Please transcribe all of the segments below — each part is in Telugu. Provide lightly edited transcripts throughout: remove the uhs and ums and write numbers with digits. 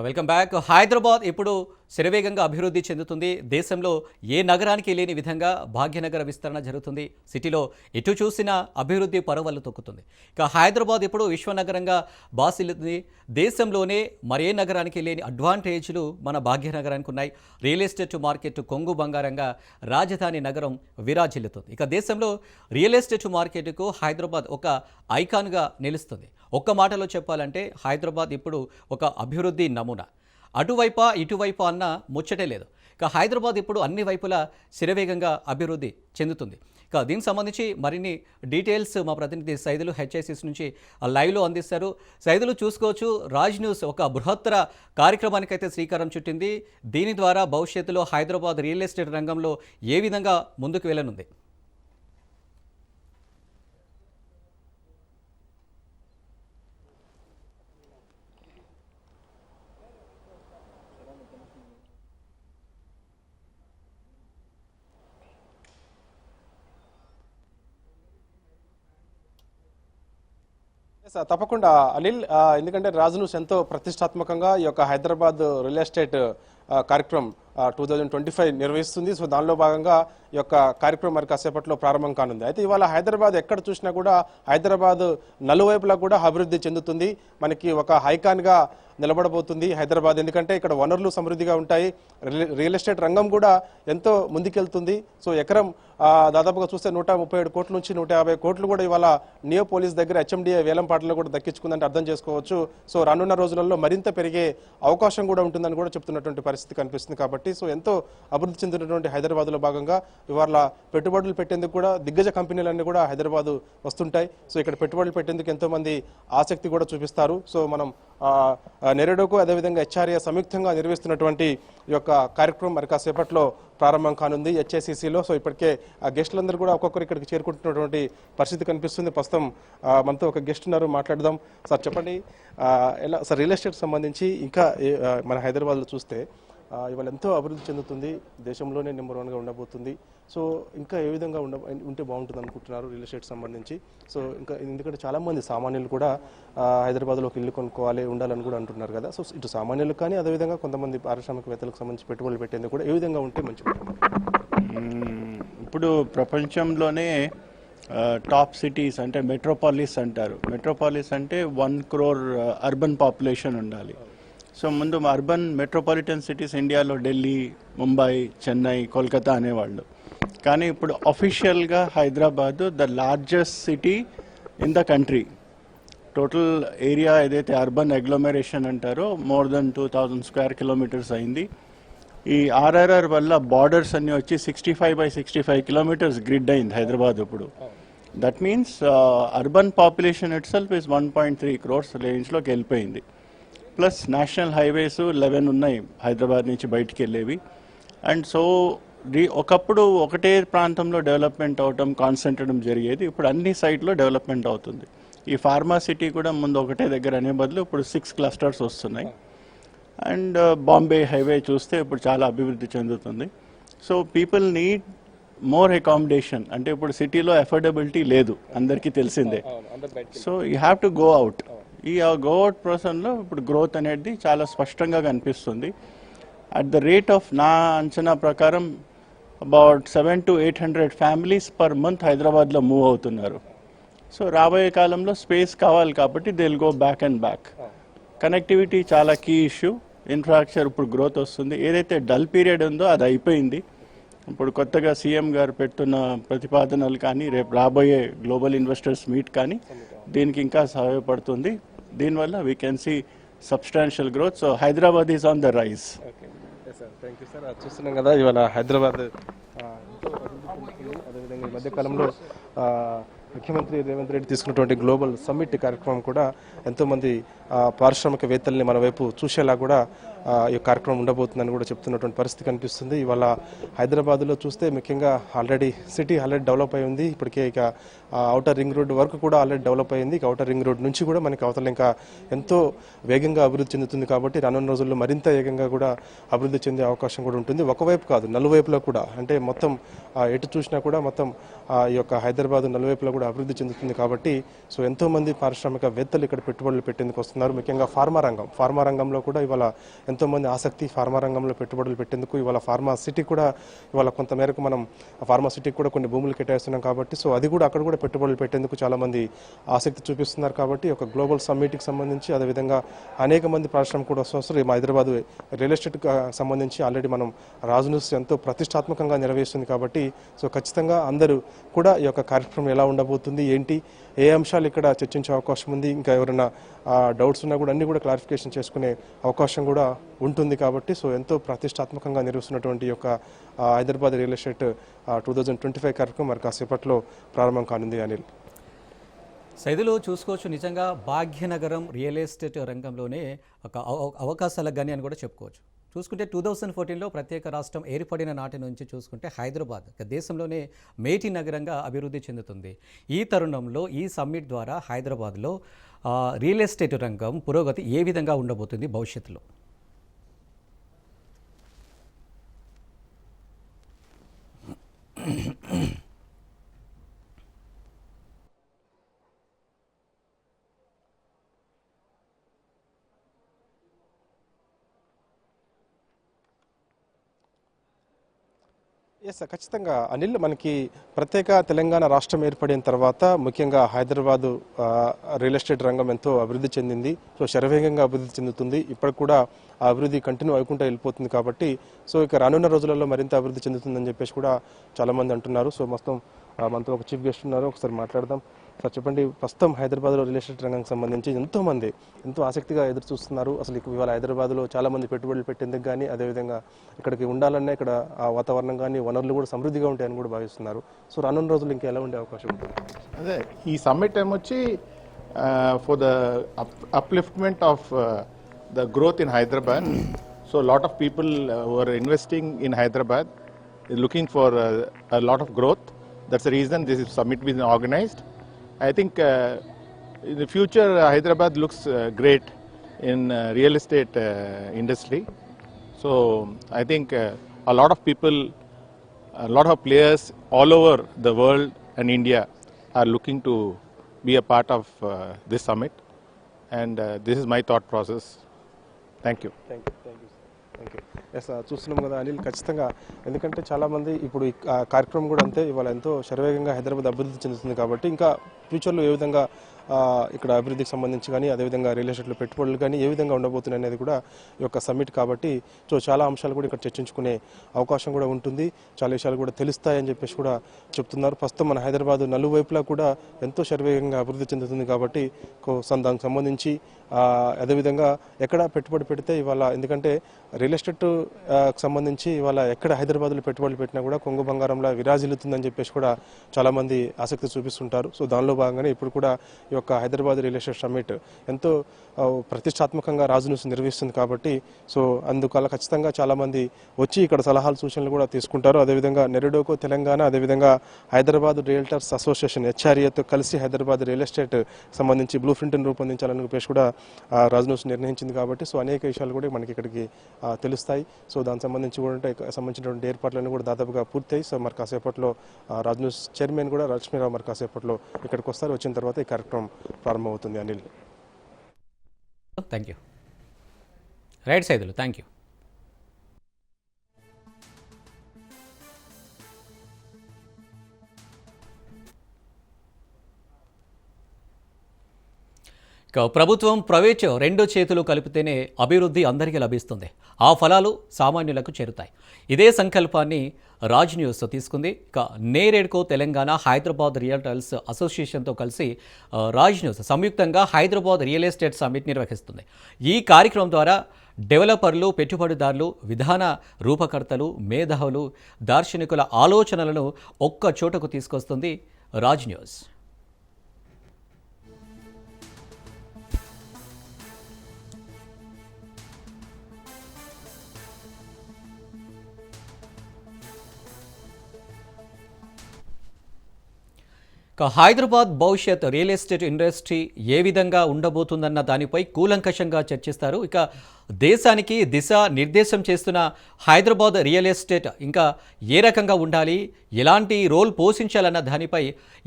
Welcome back. హైదరాబాద్ ఇప్పుడు శరవేగంగా అభివృద్ధి చెందుతుంది. దేశంలో ఏ నగరానికి లేని విధంగా భాగ్యనగర విస్తరణ జరుగుతుంది. సిటీలో ఎటు చూసినా అభివృద్ధి పరవళ్లు తొక్కుతుంది. ఇక హైదరాబాద్ ఇప్పుడు విశ్వనగరంగా బాసిల్లుతుంది. దేశంలోనే మరే నగరానికి లేని అడ్వాంటేజ్లు మన భాగ్యనగరానికి ఉన్నాయి. రియల్ ఎస్టేట్ మార్కెట్ కొంగు బంగారంగా రాజధాని నగరం విరాజిల్లుతుంది. ఇక దేశంలో రియల్ ఎస్టేట్ మార్కెట్కు హైదరాబాద్ ఒక ఐకాన్గా నిలుస్తుంది. ఒక్క మాటలో చెప్పాలంటే హైదరాబాద్ ఇప్పుడు ఒక అభివృద్ధి నమూనా. అటువైపా ఇటువైపు అన్న ముచ్చటే లేదు. ఇక హైదరాబాద్ ఇప్పుడు అన్ని వైపులా శరవేగంగా అభివృద్ధి చెందుతుంది. ఇక దీనికి సంబంధించి మరిన్ని డీటెయిల్స్ మా ప్రతినిధి సైదులు హెచ్ఐసిస్ నుంచి లైవ్లో అందిస్తారు. సైదులు చూసుకోవచ్చు, రాజ్ న్యూస్ ఒక బృహత్తర కార్యక్రమానికైతే శ్రీకారం చుట్టింది. దీని ద్వారా భవిష్యత్తులో హైదరాబాద్ రియల్ ఎస్టేట్ రంగంలో ఏ విధంగా ముందుకు వెళ్ళనుంది? తప్పకుండా అనిల్, ఎందుకంటే రాజు న్యూస్ ఎంతో ప్రతిష్టాత్మకంగా ఈ యొక్క హైదరాబాద్ రియల్ ఎస్టేట్ కార్యక్రమం 2025 నిర్వహిస్తుంది. సో దానిలో భాగంగా ఈ యొక్క కార్యక్రమం మరి కాసేపట్లో ప్రారంభం కానుంది. అయితే ఇవాళ హైదరాబాద్ ఎక్కడ చూసినా కూడా హైదరాబాద్ నలువైపులా కూడా అభివృద్ధి చెందుతుంది. మనకి ఒక ఐకాన్గా నిలబడబోతుంది హైదరాబాద్. ఎందుకంటే ఇక్కడ వనరులు సమృద్ధిగా ఉంటాయి. రియల్ ఎస్టేట్ రంగం కూడా ఎంతో ముందుకెళ్తుంది. సో ఎకరం దాదాపుగా చూస్తే 137 కోట్ల నుంచి 150 కోట్లు కూడా ఇవాళ నియోపోలిస్ దగ్గర హెచ్ఎండిఏ వేలంపాటలో కూడా దక్కించుకుందంటే అర్థం చేసుకోవచ్చు. సో రానున్న రోజులలో మరింత పెరిగే అవకాశం కూడా ఉంటుందని కూడా చెప్తున్నటువంటి పరిస్థితి కనిపిస్తుంది. కాబట్టి సో ఎంతో అభివృద్ధి చెందినటువంటి హైదరాబాద్లో భాగంగా ఇవాళ పెట్టుబడులు పెట్టేందుకు కూడా దిగ్గజ కంపెనీలన్నీ కూడా హైదరాబాద్ వస్తుంటాయి. సో ఇక్కడ పెట్టుబడులు పెట్టేందుకు ఎంతో మంది ఆసక్తి కూడా చూపిస్తారు. సో మనం నెరెడోకు అదేవిధంగా హెచ్ఆర్ఏ సంయుక్తంగా నిర్వహిస్తున్నటువంటి ఈ యొక్క కార్యక్రమం మరి కాసేపట్లో ప్రారంభం కానుంది హెచ్ఐసిసిలో. సో ఇప్పటికే ఆ గెస్టులందరూ కూడా ఒక్కొక్కరు ఇక్కడికి చేరుకుంటున్నటువంటి పరిస్థితి కనిపిస్తుంది. ప్రస్తుతం మనతో ఒక గెస్ట్ ఉన్నారు, మాట్లాడదాం. సార్ చెప్పండి, ఎలా సార్ రియల్ ఎస్టేట్ సంబంధించి ఇంకా మన హైదరాబాద్లో చూస్తే ఇవాళ ఎంతో అభివృద్ధి చెందుతుంది, దేశంలోనే నెంబర్ 1గా ఉండబోతుంది. సో ఇంకా ఏ విధంగా ఉంటే బాగుంటుంది అనుకుంటున్నారు రియల్ ఎస్టేట్ సంబంధించి? సో ఇంకా ఎందుకంటే చాలామంది సామాన్యులు కూడా హైదరాబాద్లో ఒక ఇల్లు కొనుక్కోవాలి ఉండాలని కూడా అంటున్నారు కదా. సో ఇటు సామాన్యులకు కానీ అదేవిధంగా కొంతమంది పారిశ్రామికవేత్తలకు సంబంధించి పెట్టుబడులు పెట్టేందుకు కూడా ఏ విధంగా ఉంటే మంచిగా? ఇప్పుడు ప్రపంచంలోనే టాప్ సిటీస్ అంటే మెట్రోపాలిస్ అంటారు. మెట్రోపాలిస్ అంటే 1 crore అర్బన్ పాపులేషన్ ఉండాలి. సో ముందు అర్బన్ మెట్రోపాలిటన్ సిటీస్ ఇండియాలో ఢిల్లీ, ముంబై, చెన్నై, కోల్కతా అనేవాళ్ళు. కానీ ఇప్పుడు అఫీషియల్గా Hyderabad the largest city in the country. Total area ఏదైతే అర్బన్ అగ్లోమరేషన్ అంటారో మోర్ దెన్ 2000 స్క్వేర్ కిలోమీటర్స్ అయింది. ఈ ఆర్ఆర్ఆర్ వల్ల బార్డర్స్ అన్ని వచ్చి 65/65 కిలోమీటర్స్ గ్రిడ్ అయింది హైదరాబాద్ ఇప్పుడు. That means urban population it self is 1.3 crores రేంజ్లోకి వెళ్ళిపోయింది. ప్లస్ నేషనల్ హైవేస్ 11 ఉన్నాయి హైదరాబాద్ నుంచి బయటికి వెళ్ళేవి. అండ్ సో ఒకప్పుడు ఒకటే ప్రాంతంలో డెవలప్మెంట్ అవటం, కాన్సన్ట్రేట్ జరిగేది. ఇప్పుడు అన్ని సైట్లో డెవలప్మెంట్ అవుతుంది. ఈ ఫార్మా సిటీ కూడా ముందు ఒకటే దగ్గర అనే బదులు ఇప్పుడు 6 క్లస్టర్స్ వస్తున్నాయి. అండ్ బాంబే హైవే చూస్తే ఇప్పుడు చాలా అభివృద్ధి చెందుతుంది. So people need more accommodation. అంటే ఇప్పుడు సిటీలో అఫోర్డబిలిటీ లేదు, అందరికీ తెలిసిందే. So you have to go out. ఈ గోఅవుట్ ప్రాసెస్లో ఇప్పుడు గ్రోత్ అనేది చాలా స్పష్టంగా కనిపిస్తుంది. అట్ ద రేట్ ఆఫ్ నా అంచనా ప్రకారం about 700 to 800 families per month హైదరాబాద్లో మూవ్ అవుతున్నారు. సో రాబోయే కాలంలో స్పేస్ కావాలి కాబట్టి they will go back and back. Connectivity చాలా కీ ఇష్యూ. ఇన్ఫ్రాస్ట్రక్చర్ ఇప్పుడు గ్రోత్ వస్తుంది. ఏదైతే డల్ పీరియడ్ ఉందో అది అయిపోయింది. ఇప్పుడు కొత్తగా సీఎం గారు పెడుతున్న ప్రతిపాదనలు కానీ రేపు రాబోయే గ్లోబల్ ఇన్వెస్టర్స్ మీట్ కానీ దీనికి ఇంకా సహాయపడుతుంది. దీనివల్ల we can see substantial growth. So Hyderabad is on the rise. Thank you sir. చూస్తున్నాం కదా ఇవాళ హైదరాబాద్ అదేవిధంగా ఈ మధ్యకాలంలో ముఖ్యమంత్రి రేవంత్ రెడ్డి తీసుకున్నటువంటి గ్లోబల్ సమ్మిట్ కార్యక్రమం కూడా ఎంతోమంది పారిశ్రామికవేత్తల్ని మన వైపు చూసేలా కూడా ఈ కార్యక్రమం ఉండబోతుందని కూడా చెప్తున్నటువంటి పరిస్థితి కనిపిస్తుంది. ఇవాళ హైదరాబాద్లో చూస్తే ముఖ్యంగా ఆల్రెడీ సిటీ ఆల్రెడీ డెవలప్ అయి ఉంది. ఇప్పటికే ఇక ఔటర్ రింగ్ రోడ్ వరకు కూడా ఆల్రెడీ డెవలప్ అయింది. ఇక ఔటర్ రింగ్ రోడ్ నుంచి కూడా మనకి అవతల ఇంకా ఎంతో వేగంగా అభివృద్ధి చెందుతుంది. కాబట్టి రానున్న రోజుల్లో మరింత వేగంగా కూడా అభివృద్ధి చెందే అవకాశం కూడా ఉంటుంది. ఒకవైపు కాదు, నలువైపులో కూడా. అంటే మొత్తం ఎటు చూసినా కూడా మొత్తం ఈ యొక్క హైదరాబాద్ నలువైపులో కూడా అభివృద్ధి చెందుతుంది కాబట్టి సో ఎంతోమంది పారిశ్రామికవేత్తలు ఇక్కడ పెట్టుబడులు పెట్టేందుకు వస్తున్నారు. ముఖ్యంగా ఫార్మా రంగంలో కూడా ఇవాళ ఎంతోమంది ఆసక్తి ఫార్మా రంగంలో పెట్టుబడులు పెట్టేందుకు. ఇవాళ ఫార్మా సిటీ కూడా ఇవాళ కొంతమేరకు మనం ఫార్మా సిటీకి కూడా కొన్ని భూములు కేటాయిస్తున్నాం కాబట్టి సో అది కూడా అక్కడ కూడా పెట్టుబడులు పెట్టేందుకు చాలామంది ఆసక్తి చూపిస్తున్నారు. కాబట్టి ఒక గ్లోబల్ సమ్మిట్కి సంబంధించి అదేవిధంగా అనేక మంది పారిశ్రామిక కూడా వస్తారు. మా హైదరాబాద్ రియల్ ఎస్టేట్ సంబంధించి ఆల్రెడీ మనం రాజు న్యూస్ ఎంతో ప్రతిష్టాత్మకంగా నిర్వహిస్తుంది కాబట్టి సో ఖచ్చితంగా అందరూ కూడా ఈ యొక్క కార్యక్రమం ఎలా ఉండబోతుంది, ఏంటి, ఏ అంశాలు ఇక్కడ చర్చించే అవకాశం ఉంది, ఇంకా ఎవరైనా డౌట్స్ ఉన్నా కూడా అన్ని కూడా క్లారిఫికేషన్ చేసుకునే అవకాశం కూడా ఉంటుంది. కాబట్టి సో ఎంతో ప్రతిష్టాత్మకంగా నిర్వహిస్తున్నటువంటి ఈ యొక్క హైదరాబాద్ రియల్ ఎస్టేట్ 2025 కార్యక్రమం మరి కాసేపట్లో ప్రారంభం కానుంది. అనిల్, సైదులు చూసుకోవచ్చు, నిజంగా భాగ్యనగరం రియల్ ఎస్టేట్ రంగంలోనే ఒక అవకాశాలకు కానీ అని కూడా చెప్పుకోవచ్చు. చూసుకుంటే 2014లో ప్రత్యేక రాష్ట్రం ఏర్పడిన నాటి నుంచి చూసుకుంటే హైదరాబాద్ దేశంలోనే మేటి నగరంగా అభివృద్ధి చెందుతుంది. ఈ తరుణంలో ఈ సమ్మిట్ ద్వారా హైదరాబాద్లో రియల్ ఎస్టేట్ రంగం పురోగతి ఏ విధంగా ఉండబోతుంది భవిష్యత్తులో? ఎస్ ఖచ్చితంగా అనిల్, మనకి ప్రత్యేక తెలంగాణ రాష్ట్రం ఏర్పడిన తర్వాత ముఖ్యంగా హైదరాబాదు రియల్ ఎస్టేట్ రంగం ఎంతో అభివృద్ధి చెందింది. సో శరవేగంగా అభివృద్ధి చెందుతుంది. ఇప్పటికి కూడా ఆ అభివృద్ధి కంటిన్యూ అవుకుంటూ వెళ్ళిపోతుంది. కాబట్టి సో ఇక రానున్న రోజులలో మరింత అభివృద్ధి చెందుతుందని చెప్పేసి కూడా చాలామంది అంటున్నారు. సో మొత్తం మనతో ఒక చీఫ్ గెస్ట్ ఉన్నారు, ఒకసారి మాట్లాడదాం. సార్ చెప్పండి, ప్రస్తుతం హైదరాబాద్లో రియల్ ఎస్టేట్ రంగానికి సంబంధించి ఎంతోమంది ఎంతో ఆసక్తిగా ఎదురు చూస్తున్నారు. అసలు ఇవాళ హైదరాబాద్లో చాలామంది పెట్టుబడులు పెట్టేందుకు కానీ అదేవిధంగా ఇక్కడికి ఉండాలన్నా ఇక్కడ ఆ వాతావరణం కానీ వనరులు కూడా సమృద్ధిగా ఉంటాయని కూడా భావిస్తున్నారు. సో రానున్న రోజులు ఇంకా ఎలా ఉండే అవకాశం ఉంటుంది? అదే ఈ సమ్మిట్ ఏమొచ్చి for the upliftment of the growth in Hyderabad. So lot of people were investing in Hyderabad looking for a lot of growth. That's the reason this summit been organized. I think in the future Hyderabad looks great in real estate industry. So I think a lot of people, a lot of players all over the world and India are looking to be a part of this summit, and this is my thought process. Thank you. Thank you. Yes చూస్తున్నాం కదా అనిల్, ఖచ్చితంగా ఎందుకంటే చాలామంది ఇప్పుడు ఈ కార్యక్రమం కూడా అంతే ఇవాళ ఎంతో శరవేగంగా హైదరాబాద్ అభివృద్ధి చెందుతుంది. కాబట్టి ఇంకా ఫ్యూచర్లో ఏ విధంగా ఇక్కడ అభివృద్ధికి సంబంధించి కానీ అదేవిధంగా రియల్ ఎస్టేట్లో పెట్టుబడులు కానీ ఏ విధంగా ఉండబోతున్నాయి అనేది కూడా ఈ యొక్క సమ్మిట్ కాబట్టి సో చాలా అంశాలు కూడా ఇక్కడ చర్చించుకునే అవకాశం కూడా ఉంటుంది. చాలా విషయాలు కూడా తెలుస్తాయని చెప్పేసి కూడా చెప్తున్నారు. ప్రస్తుతం మన హైదరాబాద్ నలువైపులా కూడా ఎంతో శరవేగంగా అభివృద్ధి చెందుతుంది. కాబట్టి దానికి సంబంధించి అదేవిధంగా ఎక్కడ పెట్టుబడి పెడితే ఇవాళ, ఎందుకంటే రియల్ ఎస్టేట్ సంబంధించి ఇవాళ ఎక్కడ హైదరాబాద్లో పెట్టుబడులు పెట్టినా కూడా కొంగు బంగారంలో విరాజిల్లుతుందని చెప్పేసి కూడా చాలామంది ఆసక్తి చూపిస్తుంటారు. సో దానిలో భాగంగానే ఇప్పుడు కూడా ఈ యొక్క హైదరాబాద్ రియల్ ఎస్టేట్ సమ్మిట్ ఎంతో ప్రతిష్టాత్మకంగా రాజు న్యూస్ నిర్వహిస్తుంది. కాబట్టి సో అందువల్ల ఖచ్చితంగా చాలామంది వచ్చి ఇక్కడ సలహాలు సూచనలు కూడా తీసుకుంటారు. అదేవిధంగా నెరడోకో తెలంగాణ, అదేవిధంగా హైదరాబాద్ రియల్టర్స్ అసోసియేషన్ హెచ్ఆర్ఏతో కలిసి హైదరాబాద్ రియల్ ఎస్టేట్ సంబంధించి బ్లూ ప్రింట్ను రూపొందించాలని చెప్పేసి కూడా రాజు న్యూస్ నిర్ణయించింది. కాబట్టి సో అనేక విషయాలు కూడా మనకి ఇక్కడికి తెలుస్తాయి. సో దానికి సంబంధించి కూడా సంబంధించినటువంటి ఏర్పాట్లన్నీ కూడా దాదాపుగా పూర్తయి సో మరి కాసేపట్లో రాజు న్యూస్ చైర్మన్ కూడా లక్ష్మీరావు మరి కాసేపట్లో ఇక్కడికి వస్తారు. వచ్చిన తర్వాత ఈ కార్యక్రమం ప్రారంభమవుతుంది. Anil, thank you. Right Saidulu, thank you. ప్రభుత్వం ప్రైవేట్ రెండు చేతులు కలిపితేనే అభివృద్ధి అందరికీ లభిస్తుంది, ఆ ఫలాలు సామాన్యులకు చేరుతాయి. ఇదే సంకల్పాన్ని రాజ్ న్యూస్ తీసుకుంది. ఇక నేరేడ్కో తెలంగాణ, హైదరాబాద్ రియల్టర్స్ అసోసియేషన్తో కలిసి రాజ్ న్యూస్ సంయుక్తంగా హైదరాబాద్ రియల్ ఎస్టేట్ సమ్మిట్ నిర్వహిస్తుంది. ఈ కార్యక్రమం ద్వారా డెవలపర్లు, పెట్టుబడిదారులు, విధాన రూపకర్తలు, మేధావులు, దార్శనికుల ఆలోచనలను ఒక్క చోటకు తీసుకొస్తుంది రాజ్ న్యూస్. హైదరాబాద్ భవిష్యత్ రియల్ ఎస్టేట్ ఇండస్ట్రీ ఏ విధంగా ఉండబోతుందన్న దానిపై కూలంకషంగా చర్చిస్తారు. ఇక దేశానికి దిశ నిర్దేశం చేస్తున్న హైదరాబాద్ రియల్ ఎస్టేట్ ఇంకా ఏ రకంగా ఉండాలి, ఎలాంటి రోల్ పోషించాలన్న దానిపై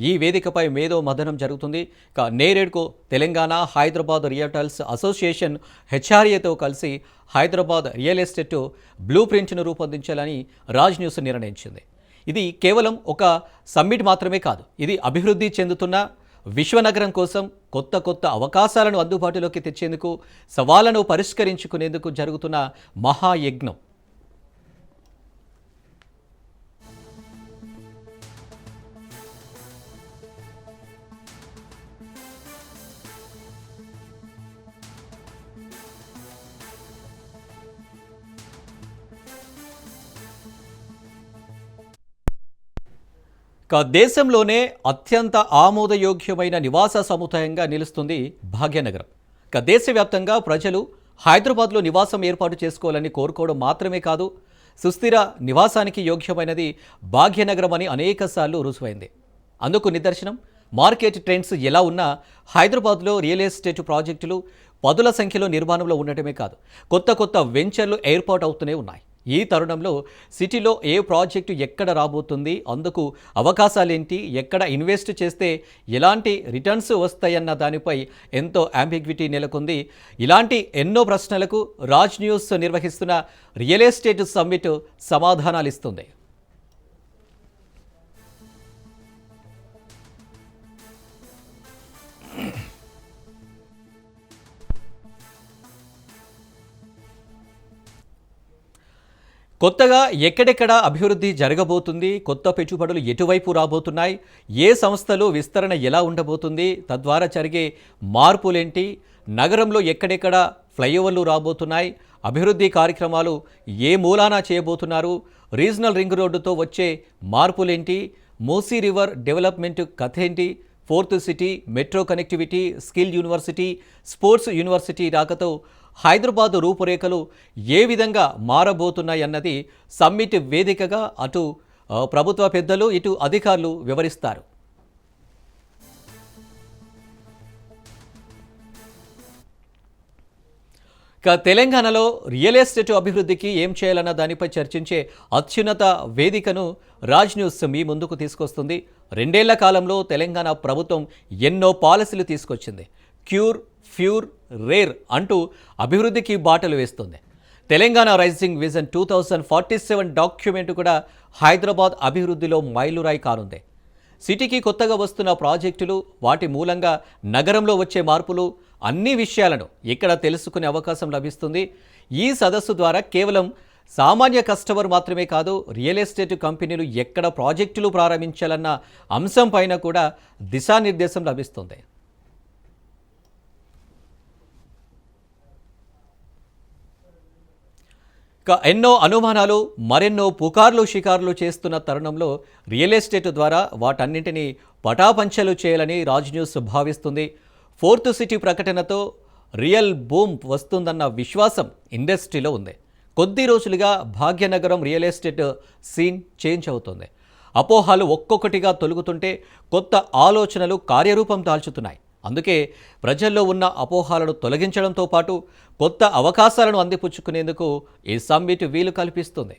ఈ వేదికపై మేధో మథనం జరుగుతుంది. ఇక నేరేడ్కు తెలంగాణ హైదరాబాద్ రియల్టర్స్ అసోసియేషన్ హెచ్ఆర్ఏతో కలిసి హైదరాబాద్ రియల్ ఎస్టేట్ బ్లూ ప్రింట్ను రూపొందించాలని రాజ్ న్యూస్ నిర్ణయించింది. ఇది కేవలం ఒక సమ్మిట్ మాత్రమే కాదు, ఇది అభివృద్ధి చెందుతున్న విశ్వనగరం కోసం కొత్త కొత్త అవకాశాలను అందుబాటులోకి తెచ్చేందుకు, సవాళ్లను పరిష్కరించుకునేందుకు జరుగుతున్న మహాయజ్ఞం. దేశంలోనే అత్యంత ఆమోదయోగ్యమైన నివాస సముదాయంగా నిలుస్తుంది భాగ్యనగరం. దేశవ్యాప్తంగా ప్రజలు హైదరాబాద్లో నివాసం ఏర్పాటు చేసుకోవాలని కోరుకోవడం మాత్రమే కాదు, సుస్థిర నివాసానికి యోగ్యమైనది భాగ్యనగరం అని అనేకసార్లు రుజువైంది. అందుకు నిదర్శనం మార్కెట్ ట్రెండ్స్ ఎలా ఉన్నా హైదరాబాద్లో రియల్ ఎస్టేట్ ప్రాజెక్టులు పదుల సంఖ్యలో నిర్మాణంలో ఉండటమే కాదు, కొత్త కొత్త వెంచర్లు ఏర్పాటు అవుతూనే ఉన్నాయి. ఈ తరుణంలో సిటీలో ఏ ప్రాజెక్టు ఎక్కడ రాబోతుంది, అందుకు అవకాశాలేంటి, ఎక్కడ ఇన్వెస్ట్ చేస్తే ఎలాంటి రిటర్న్స్ వస్తాయన్న దానిపై ఎంతో అంబిగ్విటీ నెలకొంది. ఇలాంటి ఎన్నో ప్రశ్నలకు రాజ్ న్యూస్ నిర్వహిస్తున్న రియల్ ఎస్టేట్ సమ్మిట్ సమాధానాలు ఇస్తుంది. కొత్తగా ఎక్కడెక్కడ అభివృద్ధి జరగబోతుంది, కొత్త పెట్టుబడులు ఎటువైపు రాబోతున్నాయి, ఏ సంస్థలు విస్తరణ ఎలా ఉండబోతుంది, తద్వారా జరిగే మార్పులేంటి, నగరంలో ఎక్కడెక్కడ ఫ్లైఓవర్లు రాబోతున్నాయి, అభివృద్ధి కార్యక్రమాలు ఏ మూలాన చేయబోతున్నారు, రీజనల్ రింగ్ రోడ్డుతో వచ్చే మార్పులేంటి, మూసీ రివర్ డెవలప్మెంట్ కథ ఏంటి, fourth city, metro connectivity, skill university, sports university రాకతో హైదరాబాద్ రూపురేఖలు ఏ విధంగా మారబోతున్నాయన్నది సమ్మిట్ వేదికగా అటు ప్రభుత్వ పెద్దలు, ఇటు అధికారులు వివరిస్తారు. తెలంగాణలో రియల్ ఎస్టేట్ అభివృద్ధికి ఏం చేయాలన్న దానిపై చర్చించే అత్యున్నత వేదికను రాజ్ న్యూస్ మీ ముందుకు తీసుకొస్తుంది. 2 ఏళ్ల కాలంలో తెలంగాణ ప్రభుత్వం ఎన్నో పాలసీలు తీసుకొచ్చింది. క్యూర్, ఫ్యూర్, రేర్ అంటూ అభివృద్ధికి బాటలు వేస్తుంది. తెలంగాణ రైజింగ్ విజన్ 2047 డాక్యుమెంట్ కూడా హైదరాబాద్ అభివృద్ధిలో మైలురాయి కానుంది. సిటీకి కొత్తగా వస్తున్న ప్రాజెక్టులు, వాటి మూలంగా నగరంలో వచ్చే మార్పులు, అన్ని విషయాలను ఇక్కడ తెలుసుకునే అవకాశం లభిస్తుంది. ఈ సదస్సు ద్వారా కేవలం సామాన్య కస్టమర్ మాత్రమే కాదు, రియల్ ఎస్టేట్ కంపెనీలు ఎక్కడ ప్రాజెక్టులు ప్రారంభించాలన్న అంశం పైన కూడా దిశానిర్దేశం లభిస్తుంది. ఎన్నో అనుమానాలు, మరెన్నో పుకార్లు షికార్లు చేస్తున్న తరుణంలో రియల్ ఎస్టేట్ ద్వారా వాటన్నింటినీ పటాపంచలు చేయాలని రాజ్ న్యూస్ భావిస్తుంది. ఫోర్త్ సిటీ ప్రకటనతో రియల్ బూమ్ వస్తుందన్న విశ్వాసం ఇండస్ట్రీలో ఉంది. కొద్ది రోజులుగా Bhagyanagaram real estate scene change అవుతుంది. అపోహలు ఒక్కొక్కటిగా తొలుగుతుంటే కొత్త ఆలోచనలు కార్యరూపం దాల్చుతున్నాయి. అందుకే ప్రజల్లో ఉన్న అపోహలను తొలగించడంతో పాటు కొత్త అవకాశాలను అందిపుచ్చుకునేందుకు ఈ సమ్మిట్ వీలు కల్పిస్తుంది.